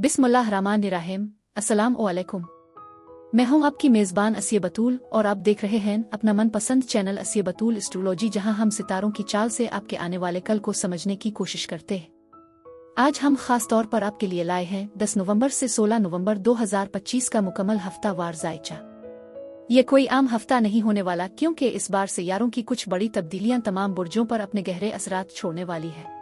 बिस्मिल्लाहिर्रहमानिर्रहीम। अस्सलाम वालेकुम। मैं हूं आपकी मेज़बान असिया बतूल और आप देख रहे हैं अपना मनपसंद चैनल असिया बतूल एस्ट्रोलॉजी, जहां हम सितारों की चाल से आपके आने वाले कल को समझने की कोशिश करते हैं। आज हम खास तौर पर आपके लिए लाए हैं 10 नवंबर से 16 नवंबर 2025 का मुकम्मल हफ्ता वार जायचा। ये कोई आम हफ्ता नहीं होने वाला, क्योंकि इस बार सियारों की कुछ बड़ी तब्दीलियां तमाम बुर्जों पर अपने गहरे असरात छोड़ने वाली है।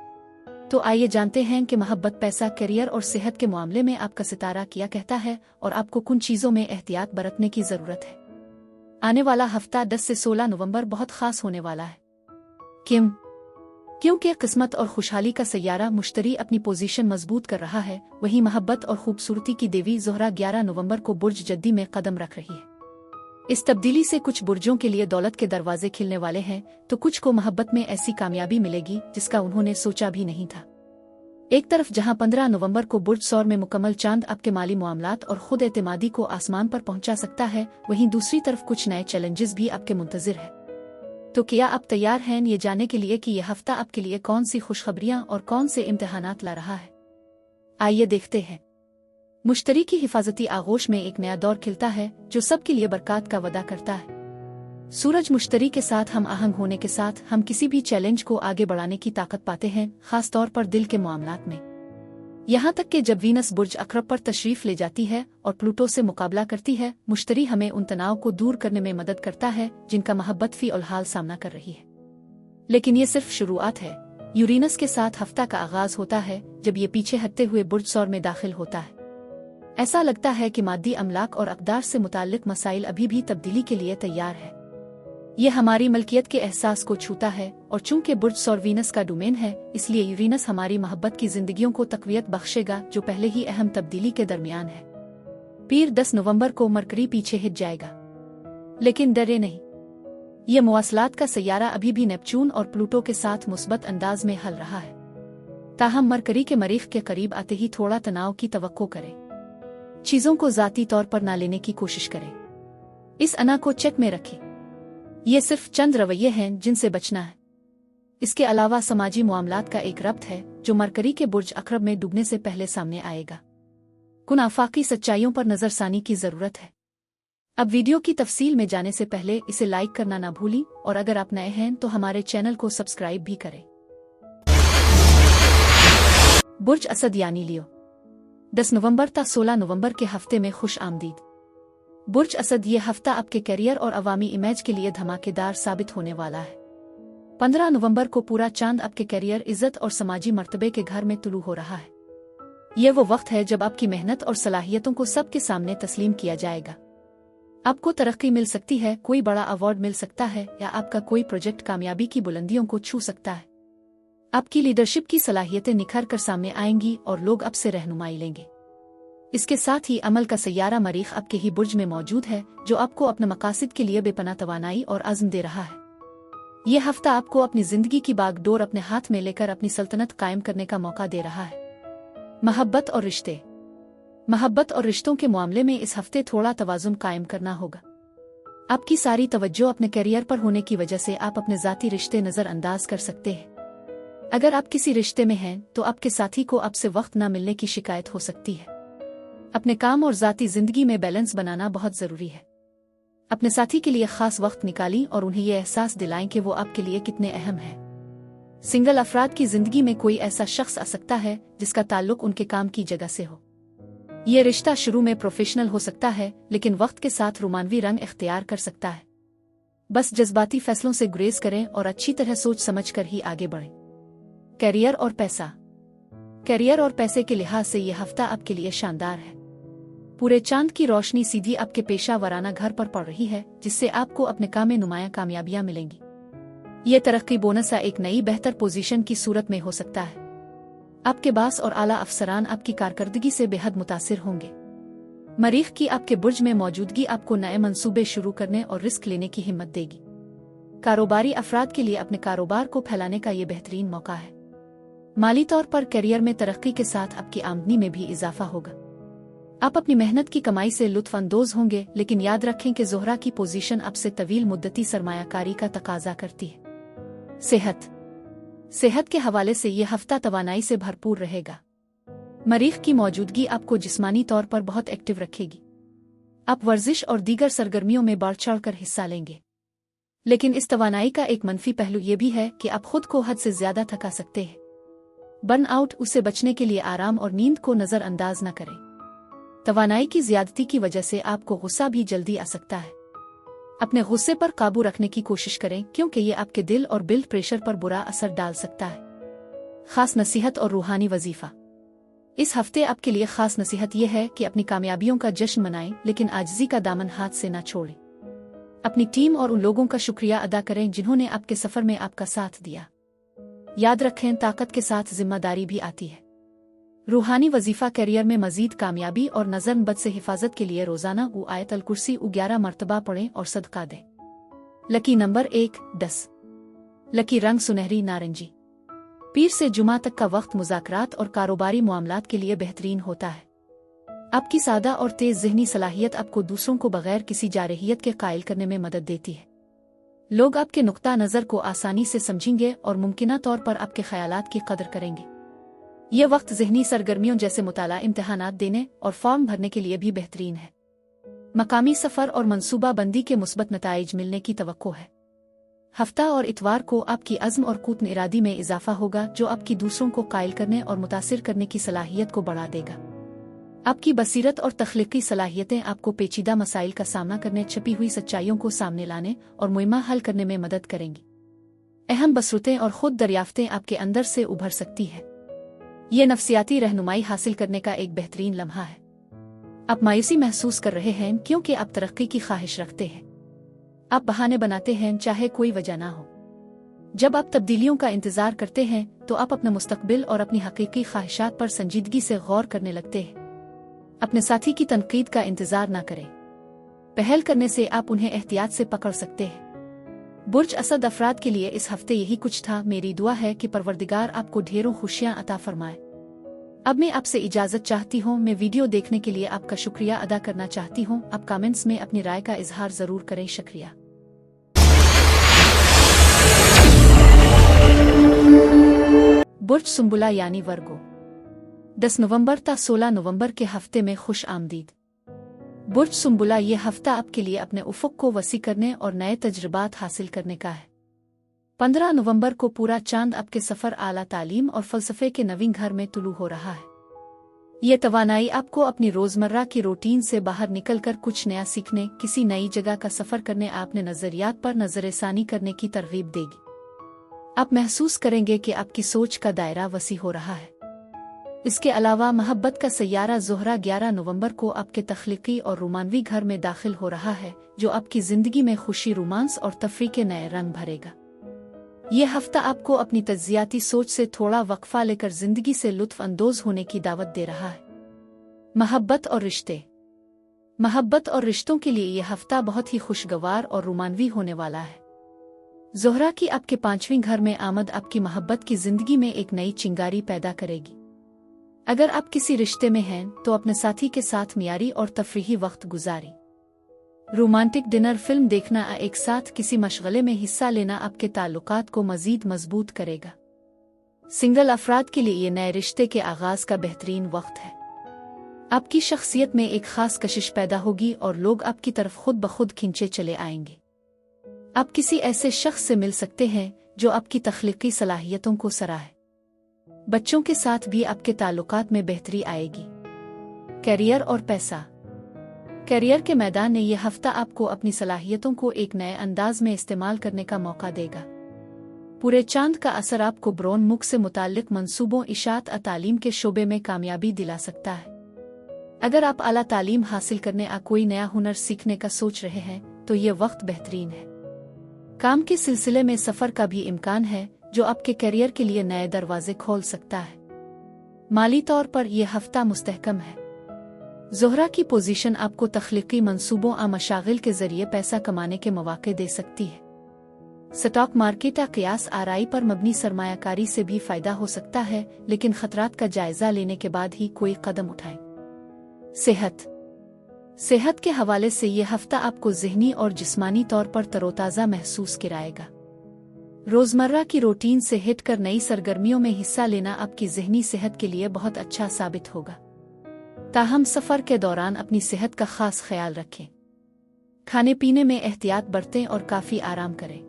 तो आइए जानते हैं कि मोहब्बत, पैसा, करियर और सेहत के मामले में आपका सितारा क्या कहता है और आपको किन चीज़ों में एहतियात बरतने की ज़रूरत है। आने वाला हफ्ता 10 से 16 नवंबर बहुत खास होने वाला है। क्योंकि किस्मत और खुशहाली का सैयारा मुश्तरी अपनी पोजीशन मजबूत कर रहा है, वहीं मोहब्बत और खूबसूरती की देवी ज़ोहरा 11 नवंबर को बुर्ज जद्दी में कदम रख रही है। इस तब्दीली से कुछ बुर्जों के लिए दौलत के दरवाजे खिलने वाले हैं, तो कुछ को मोहब्बत में ऐसी कामयाबी मिलेगी जिसका उन्होंने सोचा भी नहीं था। एक तरफ जहां 15 नवंबर को बुर्ज सौर में मुकम्मल चांद आपके माली मामलात और खुद एतमादी को आसमान पर पहुंचा सकता है, वहीं दूसरी तरफ कुछ नए चैलेंजेस भी आपके मुंतजिर है। तो क्या आप तैयार हैं ये जानने के लिए कि यह हफ्ता आपके लिए कौन सी खुशखबरियां और कौन से इम्तिहानात ला रहा है? आइए देखते हैं। मुश्तरी की हिफाजती आगोश में एक नया दौर खिलता है जो सबके लिए बरकत का वादा करता है। सूरज मुश्तरी के साथ हम आहंग होने के साथ हम किसी भी चैलेंज को आगे बढ़ाने की ताकत पाते हैं, खास तौर पर दिल के मामलात में। यहाँ तक कि जब वीनस बुर्ज अकरब पर तशरीफ ले जाती है और प्लूटो से मुकाबला करती है, मुश्तरी हमें उन तनाव को दूर करने में मदद करता है जिनका मोहब्बत फी उल हाल सामना कर रही है। लेकिन ये सिर्फ शुरुआत है। यूरेनस के साथ हफ्ता का आगाज होता है जब ये पीछे हटते हुए बुर्ज सौर में दाखिल होता है। ऐसा लगता है कि मादी अमलाक और अक़दार से मुताल्लिक मसाइल अभी भी तब्दीली के लिए तैयार है। ये हमारी मलकियत के एहसास को छूता है, और चूंकि बुर्ज सौर वीनस का डोमेन है, इसलिए यूरेनस हमारी मोहब्बत की जिंदगियों को तक़वियत बख्शेगा जो पहले ही अहम तब्दीली के दरमियान है। पीर 10 नवंबर को मरकरी पीछे हिट जाएगा, लेकिन डरे नहीं। ये मवासलात का सैयारा अभी भी नेपच्यून और प्लूटो के साथ मुस्बत अंदाज में हल रहा है। ताहम मरकरी के मरीख के करीब आते ही थोड़ा तनाव की तवक्को करें। चीजों को ज़ाती तौर पर ना लेने की कोशिश करें। इस अना को चेक में रखें। ये सिर्फ चंद रवैये हैं जिनसे बचना है। इसके अलावा समाजी मामलात का एक रब्त है जो मरकरी के बुर्ज अकरब में डूबने से पहले सामने आएगा। कुछ आफाकी सच्चाइयों पर नजरसानी की जरूरत है। अब वीडियो की तफसील में जाने से पहले इसे लाइक करना ना भूलें, और अगर आप नए हैं तो हमारे चैनल को सब्सक्राइब भी करें। बुर्ज असद यानी लियो, 10 नवंबर ता 16 नवंबर के हफ्ते में खुश आमदीद। बुर्ज असद ये हफ्ता आपके करियर और अवामी इमेज के लिए धमाकेदार साबित होने वाला है। 15 नवंबर को पूरा चांद आपके करियर, इज्जत और समाजी मर्तबे के घर में तुलू हो रहा है। ये वो वक्त है जब आपकी मेहनत और सलाहियतों को सबके सामने तस्लीम किया जाएगा। आपको तरक्की मिल सकती है, कोई बड़ा अवार्ड मिल सकता है, या आपका कोई प्रोजेक्ट कामयाबी की बुलंदियों को छू सकता है। आपकी लीडरशिप की सलाहियतें निखर कर सामने आएंगी और लोग आपसे रहनुमाई लेंगे। इसके साथ ही अमल का सैयारा मरीख आपके ही बुर्ज में मौजूद है, जो आपको अपने मकासद के लिए बेपनाह तवानाई और आज़म दे रहा है। यह हफ्ता आपको अपनी जिंदगी की बागडोर अपने हाथ में लेकर अपनी सल्तनत कायम करने का मौका दे रहा है। मोहब्बत और रिश्ते। मोहब्बत और रिश्तों के मामले में इस हफ्ते थोड़ा तवाज़ुन कायम करना होगा। आपकी सारी तवज्जो अपने करियर पर होने की वजह से आप अपने ज़ाती रिश्ते नज़रअंदाज कर सकते हैं। अगर आप किसी रिश्ते में हैं तो आपके साथी को आपसे वक्त न मिलने की शिकायत हो सकती है। अपने काम और ज़ाती जिंदगी में बैलेंस बनाना बहुत ज़रूरी है। अपने साथी के लिए खास वक्त निकालें और उन्हें यह एहसास दिलाएं कि वो आपके लिए कितने अहम हैं। सिंगल अफराद की जिंदगी में कोई ऐसा शख्स आ सकता है जिसका ताल्लुक उनके काम की जगह से हो। ये रिश्ता शुरू में प्रोफेशनल हो सकता है, लेकिन वक्त के साथ रोमानवी रंग इख्तियार कर सकता है। बस जज्बाती फैसलों से गुरेज करें और अच्छी तरह सोच समझ कर ही आगे बढ़ें। करियर और पैसा। करियर और पैसे के लिहाज से यह हफ्ता आपके लिए शानदार है। पूरे चांद की रोशनी सीधी आपके पेशा वराना घर पर पड़ रही है, जिससे आपको अपने काम में नुमायां कामयाबियां मिलेंगी। ये तरक्की बोनस एक नई बेहतर पोजीशन की सूरत में हो सकता है। आपके बास और आला अफसरान आपकी कारकर्दगी से बेहद मुतासिर होंगे। मरीख की आपके बुर्ज में मौजूदगी आपको नए मंसूबे शुरू करने और रिस्क लेने की हिम्मत देगी। कारोबारी अफराद के लिए अपने कारोबार को फैलाने का ये बेहतरीन मौका है। माली तौर पर करियर में तरक्की के साथ आपकी आमदनी में भी इजाफा होगा। आप अपनी मेहनत की कमाई से लुत्फ अंदोज होंगे, लेकिन याद रखें कि ज़ोहरा की पोजीशन आपसे तवील मुद्दती सरमायाकारी का तकाजा करती है। सेहत के हवाले से ये हफ्ता तवानाई से भरपूर रहेगा। मरीख की मौजूदगी आपको जिस्मानी तौर पर बहुत एक्टिव रखेगी। आप वर्जिश और दीगर सरगर्मियों में बढ़ चढ़कर हिस्सा लेंगे। लेकिन इस तवानाई का एक मनफी पहलू ये भी है कि आप खुद को हद से ज्यादा थका सकते हैं। बर्नआउट उससे बचने के लिए आराम और नींद को नजरअंदाज न करें। तवानाई की ज्यादती की वजह से आपको गुस्सा भी जल्दी आ सकता है। अपने गुस्से पर काबू रखने की कोशिश करें क्योंकि ये आपके दिल और ब्लड प्रेशर पर बुरा असर डाल सकता है। खास नसीहत और रूहानी वजीफा। इस हफ्ते आपके लिए खास नसीहत यह है कि अपनी कामयाबियों का जश्न मनाएं, लेकिन आजिज़ी का दामन हाथ से न छोड़ें। अपनी टीम और उन लोगों का शुक्रिया अदा करें जिन्होंने आपके सफर में आपका साथ दिया। याद रखें, ताकत के साथ जिम्मेदारी भी आती है। रूहानी वजीफा करियर में मजीद कामयाबी और नज़र-बद से हिफाजत के लिए रोजाना आयतल कुर्सी 11 मरतबा पढ़ें और सदका दें। Lucky number 1, 10। लकी रंग सुनहरी नारंगी। पीर से जुमा तक का वक्त मुज़ाकरात और कारोबारी मामलात के लिए बेहतरीन होता है। आपकी सादा और तेज ज़हनी सलाहियत आपको दूसरों को बगैर किसी जारहियत के कायल करने में मदद देती है। लोग आपके नुक्ता नज़र को आसानी से समझेंगे और मुमकिना तौर पर आपके ख्यालात की कदर करेंगे। यह वक्त ज़हनी सरगर्मियों जैसे मुताला, इम्तिहानात देने और फॉर्म भरने के लिए भी बेहतरीन है। मकामी सफ़र और मनसूबा बंदी के मुस्बत नताइज मिलने की तवक्को है। हफ्ता और इतवार को आपकी अज़्म और कूत इरादी में इजाफा होगा, जो आपकी दूसरों को कायल करने और मुतासिर करने की सलाहियत को बढ़ा देगा। आपकी बसीरत और तख्लीकी सलाहियतें आपको पेचीदा मसाइल का सामना करने, छपी हुई सच्चाइयों को सामने लाने और मुइम्मा हल करने में मदद करेंगी। अहम बसरतें और खुद दरियाफ्तें आपके अंदर से उभर सकती है। ये नफ्सियाती रहनुमाई हासिल करने का एक बेहतरीन लम्हा है। आप मायूसी महसूस कर रहे हैं क्योंकि आप तरक्की की ख्वाहिश रखते हैं। आप बहाने बनाते हैं चाहे कोई वजह ना हो। जब आप तब्दीलियों का इंतजार करते हैं तो आप अपने मुस्तकबिल और अपनी हकीकी ख्वाहिशात पर संजीदगी से गौर करने लगते हैं। अपने साथी की तनकीद का इंतजार ना करें। पहल करने से आप उन्हें एहतियात से पकड़ सकते हैं। बुर्ज असद अफराद के लिए इस हफ्ते यही कुछ था। मेरी दुआ है कि परवरदिगार आपको ढेरों खुशियां अता फरमाए। अब मैं आपसे इजाजत चाहती हूँ। मैं वीडियो देखने के लिए आपका शुक्रिया अदा करना चाहती हूँ। आप कमेंट्स में अपनी राय का इजहार जरूर करें। शुक्रिया। बुर्ज सुंबुला यानी वर्गो, 10 नवंबर ता 16 नवंबर के हफ्ते में खुश आमदीद। बुर्ज सुंबुला ये हफ्ता आपके लिए अपने उफ़ुक़ को वसी करने और नए तजुर्बात हासिल करने का है। 15 नवंबर को पूरा चांद आपके सफ़र, आला तालीम और फ़लसफ़े के नवीन घर में तुलू हो रहा है। ये तवानाई आपको अपनी रोज़मर्रा की रूटीन से बाहर निकलकर कुछ नया सीखने, किसी नई जगह का सफ़र करने, आपने नज़रियात पर नज़रसानी करने की तरगीब देगी। आप महसूस करेंगे कि आपकी सोच का दायरा वसी हो रहा है। इसके अलावा मोहब्बत का सैयारा ज़ोहरा 11 नवंबर को आपके तख्लीकी और रोमानवी घर में दाखिल हो रहा है, जो आपकी ज़िंदगी में खुशी, रोमांस और तफरीक के नए रंग भरेगा। यह हफ्ता आपको अपनी तज्जियाती सोच से थोड़ा वक्फा लेकर ज़िंदगी से लुत्फ़ अंदोज़ होने की दावत दे रहा है। मोहब्बत और रिश्ते। मोहब्बत और रिश्तों के लिए यह हफ्ता बहुत ही खुशगवार और रोमानवी होने वाला है। ज़ोहरा की आपके 5वें घर में आमद आपकी मोहब्बत की ज़िंदगी में एक नई चिंगारी पैदा करेगी। अगर आप किसी रिश्ते में हैं तो अपने साथी के साथ मियारी और तफरीही वक्त गुजारें। रोमांटिक डिनर, फिल्म देखना, एक साथ किसी मशगले में हिस्सा लेना आपके ताल्लुकात को मज़ीद मजबूत करेगा। सिंगल अफराद के लिए ये नए रिश्ते के आगाज़ का बेहतरीन वक्त है। आपकी शख्सियत में एक खास कशिश पैदा होगी और लोग आपकी तरफ खुद ब खुद खिंचे चले आएंगे। आप किसी ऐसे शख्स से मिल सकते हैं जो आपकी तख्लीकी सलाहियतों को सराहे। बच्चों के साथ भी आपके ताल्लुकात में बेहतरी आएगी। करियर और पैसा। करियर के मैदान में यह हफ्ता आपको अपनी सलाहियतों को एक नए अंदाज में इस्तेमाल करने का मौका देगा। पूरे चांद का असर आपको ब्रोन मुख से मुताल्लिक मंसूबों, इशात तालीम के शोबे में कामयाबी दिला सकता है। अगर आप आला तालीम हासिल करने या कोई नया हुनर सीखने का सोच रहे हैं तो ये वक्त बेहतरीन है। काम के सिलसिले में सफ़र का भी इम्कान है जो आपके करियर के लिए नए दरवाजे खोल सकता है। माली तौर पर यह हफ्ता मुस्तहकम है। ज़ोहरा की पोजीशन आपको तख्लीकी मंसूबों आ मशागिल के जरिए पैसा कमाने के मौके दे सकती है। स्टॉक मार्केट या क़ियास आराई पर मबनी सरमायाकारी से भी फ़ायदा हो सकता है, लेकिन खतरात का जायज़ा लेने के बाद ही कोई कदम उठाएं। सेहत के हवाले से यह हफ्ता आपको ज़हनी और जिस्मानी तौर पर तरोताज़ा महसूस कराएगा। रोजमर्रा की रूटीन से हटकर नई सरगर्मियों में हिस्सा लेना आपकी ज़हनी सेहत के लिए बहुत अच्छा साबित होगा। ताहम सफ़र के दौरान अपनी सेहत का खास ख्याल रखें। खाने पीने में एहतियात बरतें और काफ़ी आराम करें।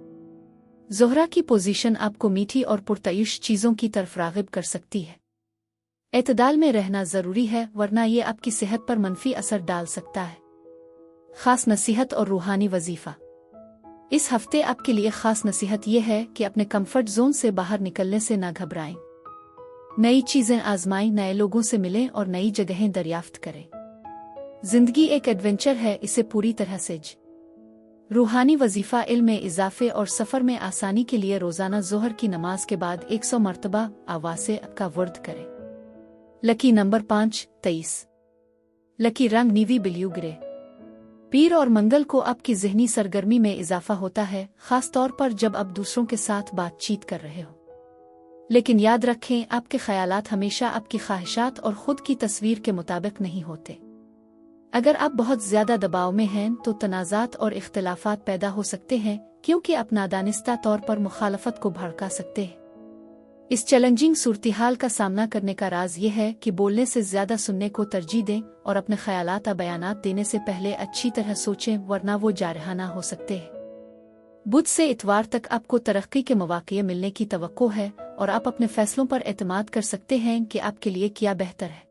ज़ोहरा की पोजीशन आपको मीठी और पुरतयुश चीज़ों की तरफ राग़िब कर सकती है। एतदाल में रहना ज़रूरी है, वरना ये आपकी सेहत पर मनफी असर डाल सकता है। ख़ास नसीहत और रूहानी वजीफ़ा। इस हफ्ते आपके लिए ख़ास नसीहत ये है कि अपने कंफर्ट जोन से बाहर निकलने से ना घबराएं। नई चीज़ें आजमाएं, नए लोगों से मिलें और नई जगहें दरियाफ्त करें। जिंदगी एक एडवेंचर है, इसे पूरी तरह से रूहानी वजीफ़ा इल्म में इजाफे और सफ़र में आसानी के लिए रोज़ाना ज़ोहर की नमाज के बाद 100 मरतबा आवाज़ से का वर्द करें। Lucky number 5 23। लकी रंग नीवी ब्लू ग्रे। पीर और मंगल को आपकी ज़हनी सरगर्मी में इजाफा होता है, ख़ास तौर पर जब आप दूसरों के साथ बातचीत कर रहे हो। लेकिन याद रखें, आपके ख़यालात हमेशा आपकी ख्वाहिशात और ख़ुद की तस्वीर के मुताबिक नहीं होते। अगर आप बहुत ज़्यादा दबाव में हैं तो तनाज़ात और इख्तिलाफ़ात पैदा हो सकते हैं, क्योंकि आप नादानिस्ता तौर पर मुखालफत को भड़का सकते हैं। इस चैलेंजिंग सूरत-ए-हाल का सामना करने का राज ये है कि बोलने से ज़्यादा सुनने को तरजीह दें और अपने ख़यालात या बयानात देने से पहले अच्छी तरह सोचें, वरना वो जारहाना हो सकते हैं। बुध से इतवार तक आपको तरक्की के मौक़े मिलने की तवक्को है और आप अपने फैसलों पर एतमाद कर सकते हैं कि आपके लिए क्या बेहतर है।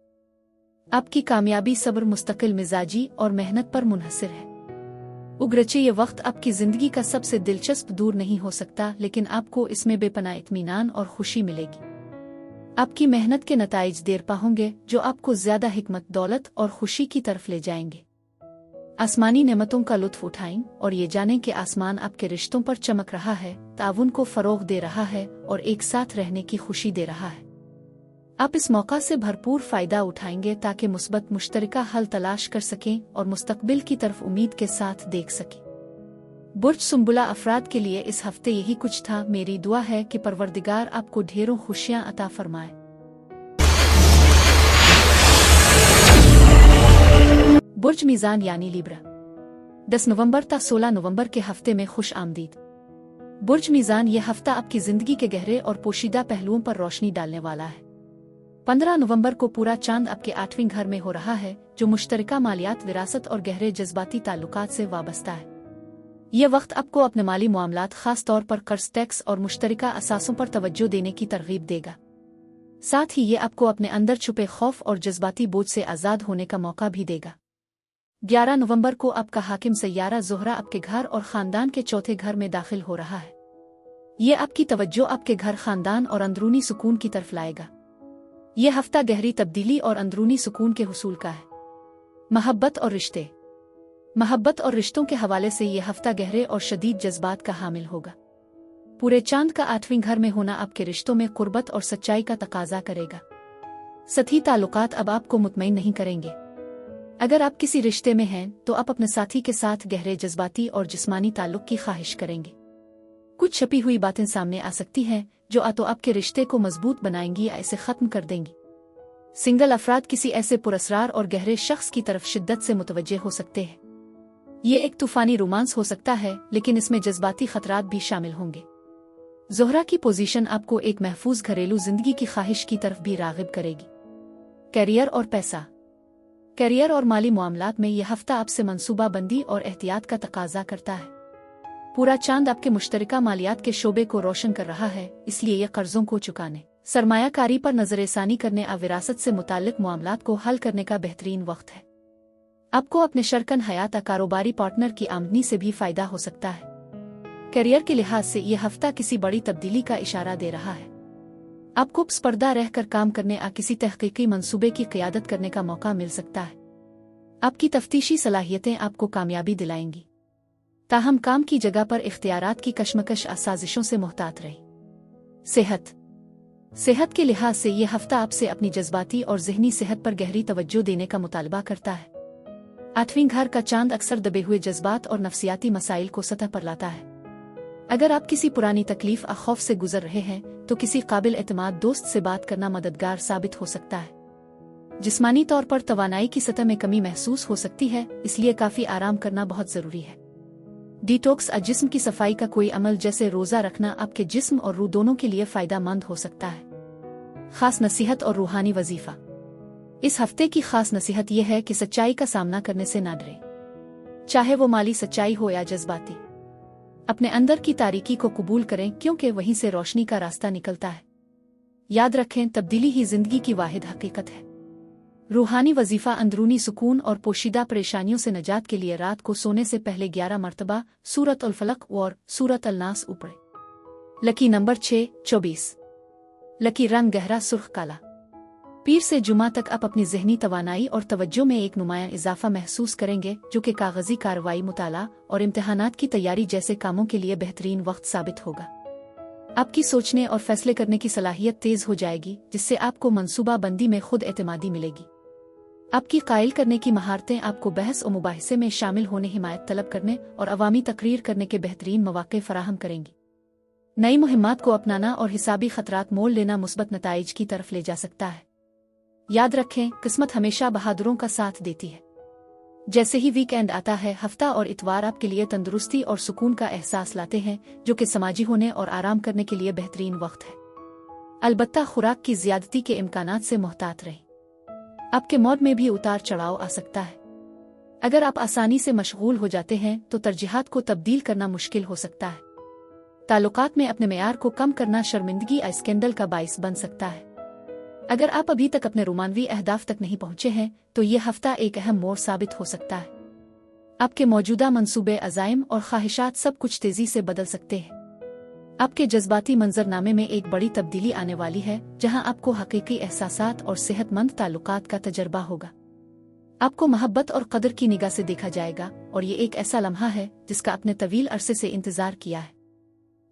आपकी कामयाबी सब्र, मुस्तकिल मिजाजी और मेहनत पर मुनहसर है। उगरचे ये वक्त आपकी ज़िंदगी का सबसे दिलचस्प दूर नहीं हो सकता, लेकिन आपको इसमें बेपनाह इत्मीनान और खुशी मिलेगी। आपकी मेहनत के नताइज देर पा होंगे, जो आपको ज़्यादा हिकमत, दौलत और खुशी की तरफ ले जाएंगे। आसमानी नेमतों का लुत्फ उठाएं और ये जानें कि आसमान आपके रिश्तों पर चमक रहा है, ताउन को फ़रोग़ दे रहा है और एक साथ रहने की खुशी दे रहा है। आप इस मौका से भरपूर फ़ायदा उठाएंगे ताकि मुस्बत मुश्तरका हल तलाश कर सकें और मुस्तकबिल की तरफ उम्मीद के साथ देख सकें। बुर्ज सुंबुला अफराद के लिए इस हफ्ते यही कुछ था। मेरी दुआ है कि परवरदिगार आपको ढेरों खुशियाँ अता फरमाए। बुर्ज मीज़ान यानी लिब्रा। 10 नवंबर ता 16 नवंबर के हफ्ते में खुश आमदीद। बुर्ज मीज़ान ये हफ्ता आपकी ज़िंदगी के गहरे और पोशीदा पहलुओं पर रोशनी डालने वाला है। 15 नवंबर को पूरा चांद आपके 8वें घर में हो रहा है, जो मुश्तरका मालियात, विरासत और गहरे जज्बाती ताल्लुकात से वाबस्ता है। यह वक्त आपको अपने माली मामलात, खास तौर पर कर्ज, टैक्स और मुश्तरका असासों पर तवज्जो देने की तरगीब देगा। साथ ही ये आपको अपने अंदर छुपे खौफ और जज्बाती बोझ से आज़ाद होने का मौका भी देगा। 11 नवंबर को आपका हाकिम सय्यारा ज़ोहरा आपके घर और ख़ानदान के चौथे घर में दाखिल हो रहा है। ये आपकी तवज्जो आपके घर, ख़ानदान और अंदरूनी सुकून की तरफ लाएगा। यह हफ्ता गहरी तब्दीली और अंदरूनी सुकून के हुसूल का है। महब्बत और रिश्ते। महब्बत और रिश्तों के हवाले से यह हफ्ता गहरे और शदीद जज्बात का हामिल होगा। पूरे चांद का 8वें घर में होना आपके रिश्तों में कुर्बत और सच्चाई का तकाजा करेगा। सतही ताल्लुकात अब आपको मुतमईन नहीं करेंगे। अगर आप किसी रिश्ते में हैं तो आप अपने साथी के साथ गहरे जज्बाती और जिस्मानी ताल्लुक की ख्वाहिश करेंगे। कुछ छपी हुई बातें सामने आ सकती हैं जो तो आपके रिश्ते को मजबूत बनाएंगी या इसे खत्म कर देंगी। सिंगल अफराद किसी ऐसे पुरस्रार और गहरे शख्स की तरफ शिद्दत से मुतवज्जे हो सकते हैं। ये एक तूफानी रोमांस हो सकता है, लेकिन इसमें जज्बाती खतरात भी शामिल होंगे। ज़ोहरा की पोजीशन आपको एक महफूज घरेलू जिंदगी की ख्वाहिश की तरफ भी राग़िब करेगी। कैरियर और पैसा। कैरियर और माली मामलात में यह हफ्ता आपसे मंसूबाबंदी और एहतियात का तकाजा करता है। पूरा चांद आपके मुश्तरका मालियात के शोबे को रोशन कर रहा है, इसलिए यह कर्जों को चुकाने, सरमायाकारी पर नजरसानी करने और विरासत से मुताल्लिक मामलात को हल करने का बेहतरीन वक्त है। आपको अपने शरकन हयात कारोबारी पार्टनर की आमदनी से भी फायदा हो सकता है। करियर के लिहाज से यह हफ्ता किसी बड़ी तब्दीली का इशारा दे रहा है। आपको स्पर्धा रहकर काम करने या किसी तहकीकी मंसूबे की क़ियादत करने का मौका मिल सकता है। आपकी तफ्तीशी सलाहियतें आपको कामयाबी दिलाएंगी। ताहम काम की जगह पर इख्तियारात की कशमकश और साजिशों से मुहतात रही। सेहत के लिहाज से यह हफ्ता आपसे अपनी जज्बाती और ज़हनी सेहत पर गहरी तवज्जो देने का मुतालबा करता है। 8वें घर का चांद अक्सर दबे हुए जज्बात और नफ्सियाती मसाइल को सतह पर लाता है। अगर आप किसी पुरानी तकलीफ या खौफ से गुजर रहे हैं तो किसी काबिल एतमाद दोस्त से बात करना मददगार साबित हो सकता है। जिस्मानी तौर पर तवानाई की सतह में कमी महसूस हो सकती है, इसलिए काफ़ी आराम करना बहुत ज़रूरी है। डिटॉक्स जिस्म की सफाई का कोई अमल जैसे रोजा रखना आपके जिस्म और रूह दोनों के लिए फायदेमंद हो सकता है। खास नसीहत और रूहानी वजीफा। इस हफ्ते की खास नसीहत यह है कि सच्चाई का सामना करने से ना डरें, चाहे वो माली सच्चाई हो या जज्बाती। अपने अंदर की तारीकी को कबूल करें, क्योंकि वहीं से रोशनी का रास्ता निकलता है। याद रखें, तब्दीली ही जिंदगी की वाहिद हकीकत है। रूहानी वजीफा। अंदरूनी सुकून और पोशीदा परेशानियों से निजात के लिए रात को सोने से पहले 11 मरतबा सूरत अल फलक और सूरत अल नास पढ़ें। Lucky number 6 24। लकी रंग गहरा सुर्ख काला। पीर से जुमा तक आप अपनी जहनी तवानाई और तवज्जो में एक नुमायां इजाफा महसूस करेंगे, जो कि कागजी कार्रवाई, मुताला और इम्तिहानात की तैयारी जैसे कामों के लिए बेहतरीन वक्त साबित होगा। आपकी सोचने और फैसले करने की सलाहियत तेज हो जाएगी, जिससे आपको मंसूबा बंदी में खुद एतमादी मिलेगी। आपकी कायल करने की महारतें आपको बहस और मुबाहिसे में शामिल होने, हिमायत तलब करने और अवामी तकरीर करने के बेहतरीन मौके फराहम करेंगी। नई मुहिम्मात को अपनाना और हिसाबी खतरात मोल लेना मुस्बत नताइज की तरफ ले जा सकता है। याद रखें, किस्मत हमेशा बहादुरों का साथ देती है। जैसे ही वीकेंड आता है, हफ्ता और इतवार आपके लिए तंदुरुस्ती और सुकून का एहसास लाते हैं, जो कि समाजी होने और आराम करने के लिए बेहतरीन वक्त है। अलबत्ता खुराक की ज्यादती के इम्कानात से मोहतात रहें। आपके मौड में भी उतार चढ़ाव आ सकता है। अगर आप आसानी से मशगूल हो जाते हैं तो तरजीहात को तब्दील करना मुश्किल हो सकता है। ताल्लुकात में अपने मेयार को कम करना शर्मिंदगी या स्कैंडल का बाइस बन सकता है। अगर आप अभी तक अपने रोमानवी अहदाफ तक नहीं पहुंचे हैं तो ये हफ्ता एक अहम मोड़ साबित हो सकता है। आपके मौजूदा मंसूबे, अज़ाइम और ख्वाहिशात सब कुछ तेजी से बदल सकते हैं। आपके जज्बाती मंजरनामे में एक बड़ी तब्दीली आने वाली है, जहां आपको हकीकी एहसासात और सेहतमंद ताल्लुकात का तजर्बा होगा। आपको मोहब्बत और कदर की निगाह से देखा जाएगा, और ये एक ऐसा लम्हा है जिसका आपने तवील अरसे से इंतजार किया है।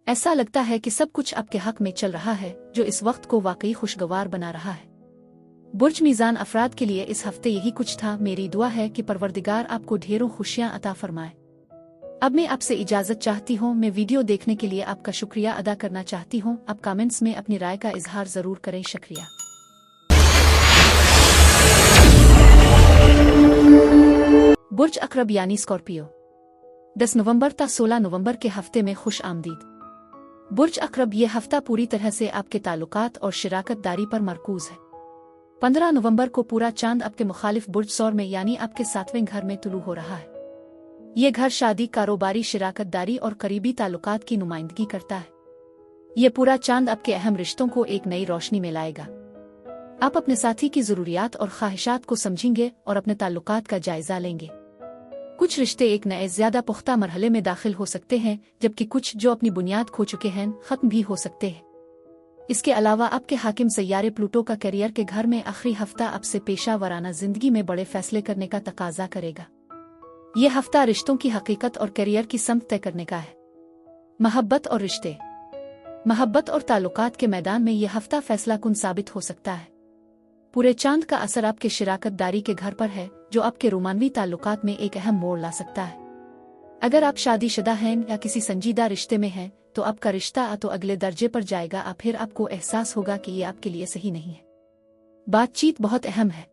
ऐसा लगता है कि सब कुछ आपके हक में चल रहा है, जो इस वक्त को वाकई खुशगवार बना रहा है। बुर्ज मीज़ान अफराद के लिए इस हफ्ते यही कुछ था। मेरी दुआ है कि परवरदिगार आपको ढेरों खुशियां अता फरमाए। अब मैं आपसे इजाजत चाहती हूँ। मैं वीडियो देखने के लिए आपका शुक्रिया अदा करना चाहती हूँ। आप कमेंट्स में अपनी राय का इजहार जरूर करें। शुक्रिया। बुर्ज अकरब यानी स्कॉर्पियो। 10 नवंबर ता 16 नवंबर के हफ्ते में खुश आमदीद। बुर्ज अकरब ये हफ्ता पूरी तरह से आपके ताल्लुकात और शिराकत दारी पर मरकूज है। 15 नवंबर को पूरा चांद आपके मुखालिफ बुर्ज सौर में यानी आपके 7वें घर में तुलू हो रहा है। ये घर शादी, कारोबारी, शिराकत दारी और करीबी ताल्लुकात की नुमाइंदगी करता है। ये पूरा चांद आपके अहम रिश्तों को एक नई रोशनी में लाएगा। आप अपने साथी की जरूरियात और ख्वाहिशात को समझेंगे और अपने ताल्लुकात का जायजा लेंगे। कुछ रिश्ते एक नए ज्यादा पुख्ता मरहले में दाखिल हो सकते हैं, जबकि कुछ जो अपनी बुनियाद खो चुके हैं खत्म भी हो सकते हैं। इसके अलावा आपके हाकिम सैयारे प्लूटो का करियर के घर में आखिरी हफ्ता आपसे पेशा वराना जिंदगी में बड़े फैसले करने का तकाजा करेगा। ये हफ्ता रिश्तों की हकीकत और करियर की समत तय करने का है। मोहब्बत और रिश्ते। मोहब्बत और ताल्लुकात के मैदान में यह हफ्ता फैसला कुन साबित हो सकता है। पूरे चांद का असर आपके शिराकत दारी के घर पर है, जो आपके रोमानवी ताल्लुकात में एक अहम मोड़ ला सकता है। अगर आप शादीशुदा हैं या किसी संजीदा रिश्ते में हैं, तो आपका रिश्ता तो अगले दर्जे पर जाएगा। फिर आपको एहसास होगा कि ये आपके लिए सही नहीं है। बातचीत बहुत अहम है।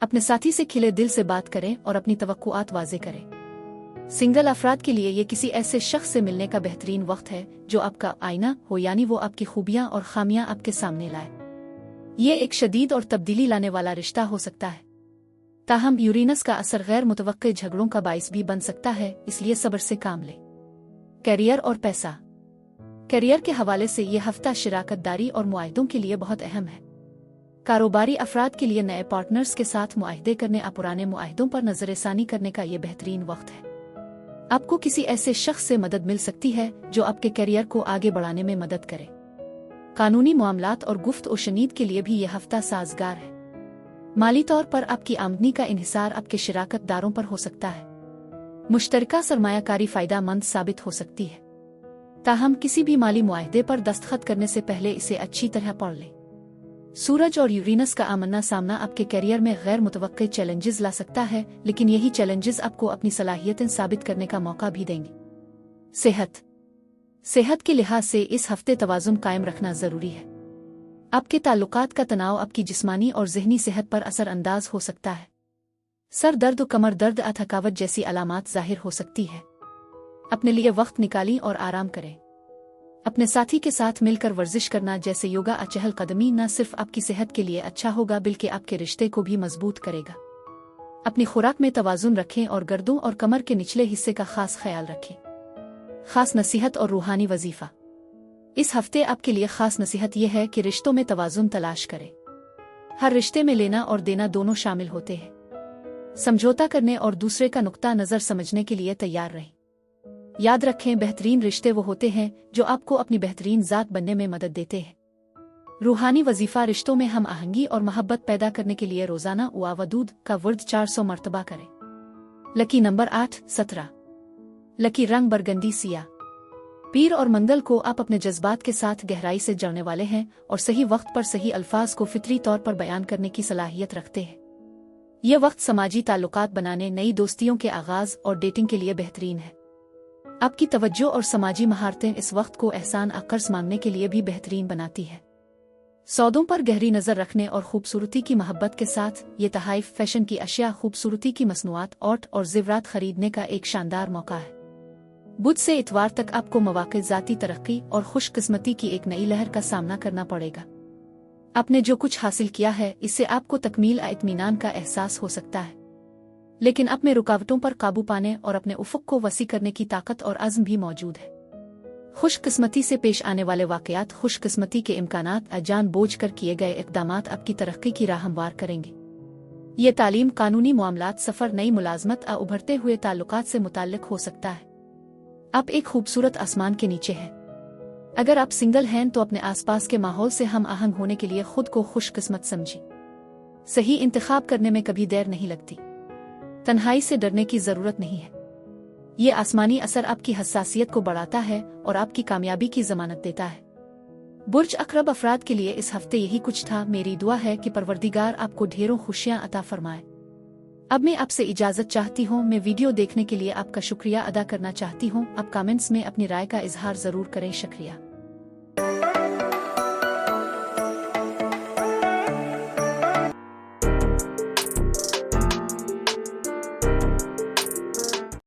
अपने साथी से खिले दिल से बात करें और अपनी तवक्कुआत वाज़े करें। सिंगल अफराद के लिए ये किसी ऐसे शख्स से मिलने का बेहतरीन वक्त है जो आपका आईना हो, यानी वो आपकी खूबियां और खामियां आपके सामने लाए। ये एक शदीद और तब्दीली लाने वाला रिश्ता हो सकता है। ताहम यूरेनस का असर गैर मुतवक्के झगड़ों का बाइस भी बन सकता है, इसलिए सब्र से काम ले। करियर और पैसा। करियर के हवाले से ये हफ्ता शिराकत दारी और मुआहदों के लिए बहुत अहम है। कारोबारी अफराद के लिए नए पार्टनर्स के साथ मुआहदे करने और पुराने मुआहदों पर नजरसानी करने का ये बेहतरीन वक्त है। आपको किसी ऐसे शख्स से मदद मिल सकती है जो आपके करियर को आगे बढ़ाने में मदद करे। कानूनी मामलात और गुफ्त और शनीद के लिए भी यह हफ्ता साजगार है। माली तौर पर आपकी आमदनी का इन्हिसार आपके शिराकत दारों पर हो सकता है। मुश्तरका सरमायाकारी फायदेमंद साबित हो सकती है। ताहम किसी भी माली मुआहदे पर दस्तखत करने से पहले इसे अच्छी तरह पढ़ लें। सूरज और यूरेनस का आमना सामना आपके करियर में गैर मुतवक्के चैलेंजेस ला सकता है, लेकिन यही चैलेंजेस आपको अपनी सलाहियतें साबित करने का मौका भी देंगे। सेहत के लिहाज से इस हफ्ते तवाज़ुन कायम रखना जरूरी है। आपके ताल्लुकात का तनाव आपकी जिस्मानी और ज़हनी सेहत पर असर अंदाज हो सकता है। सर दर्द, कमर दर्द, थकावट जैसी अलामात जाहिर हो सकती है। अपने लिए वक्त निकालें और आराम करें। अपने साथी के साथ मिलकर वर्जिश करना जैसे योगा और चहलकदमी न सिर्फ आपकी सेहत के लिए अच्छा होगा बल्कि आपके रिश्ते को भी मजबूत करेगा। अपनी खुराक में तवाज़ुन रखें और गर्दों और कमर के निचले हिस्से का खास ख्याल रखें। खास नसीहत और रूहानी वजीफा। इस हफ्ते आपके लिए खास नसीहत यह है कि रिश्तों में तवाज़ुन तलाश करें। हर रिश्ते में लेना और देना दोनों शामिल होते हैं। समझौता करने और दूसरे का नुक्ता नज़र समझने के लिए तैयार रहें। याद रखें, बेहतरीन रिश्ते वो होते हैं जो आपको अपनी बेहतरीन ज़ात बनने में मदद देते हैं। रूहानी वजीफा। रिश्तों में हम आहंगी और मोहब्बत पैदा करने के लिए रोज़ाना वदूद का वर्द 400 मरतबा करें। Lucky number 8 17। लकी रंग बरगंडी सिया। पीर और मंगल को आप अपने जज्बात के साथ गहराई से जुड़ने वाले हैं और सही वक्त पर सही अल्फाज को फितरी तौर पर बयान करने की सलाहियत रखते हैं। यह वक्त समाजी ताल्लुकात बनाने, नई दोस्तियों के आगाज और डेटिंग के लिए बेहतरीन है। आपकी तवज्जो और समाजी महारतें इस वक्त को एहसान कर्ज मांगने के लिए भी बेहतरीन बनाती है। सौदों पर गहरी नज़र रखने और खूबसूरती की मोहब्बत के साथ ये तहाइफ, फैशन की अशिया, खूबसूरती की मसनूआत, आर्ट और ज़ेवरात खरीदने का एक शानदार मौका है। बुध से इतवार तक आपको मौक़े, ज़ाती तरक्की और खुशकिस्मती की एक नई लहर का सामना करना पड़ेगा। आपने जो कुछ हासिल किया है इससे आपको तकमील इत्मीनान का एहसास हो सकता है, लेकिन आप में रुकावटों पर काबू पाने और अपने उफ़ुक़ को वसी करने की ताकत और अज़्म भी मौजूद है। खुशकिस्मती से पेश आने वाले वाक़यात, खुशकिस्मती के इम्कानात, जान बूझ कर किए गए इक़दामात आपकी तरक्की की राह हमवार करेंगे। ये तालीम, कानूनी मामलात, सफ़र, नई मुलाज़मत और उभरते हुए ताल्लुकात से मुताल्लिक़ हो सकता है। आप एक खूबसूरत आसमान के नीचे हैं। अगर आप सिंगल हैं तो अपने आसपास के माहौल से हम आहंग होने के लिए खुद को खुशकिस्मत समझें। सही इंतखाब करने में कभी देर नहीं लगती। तन्हाई से डरने की ज़रूरत नहीं है। ये आसमानी असर आपकी हसासियत को बढ़ाता है और आपकी कामयाबी की ज़मानत देता है। बुर्ज अक़रब अफराद के लिए इस हफ्ते यही कुछ था। मेरी दुआ है कि परवरदिगार आपको ढेरों खुशियाँ अता फरमाए। अब मैं आपसे इजाज़त चाहती हूँ। मैं वीडियो देखने के लिए आपका शुक्रिया अदा करना चाहती हूँ। आप कमेंट्स में अपनी राय का इजहार ज़रूर करें। शुक्रिया।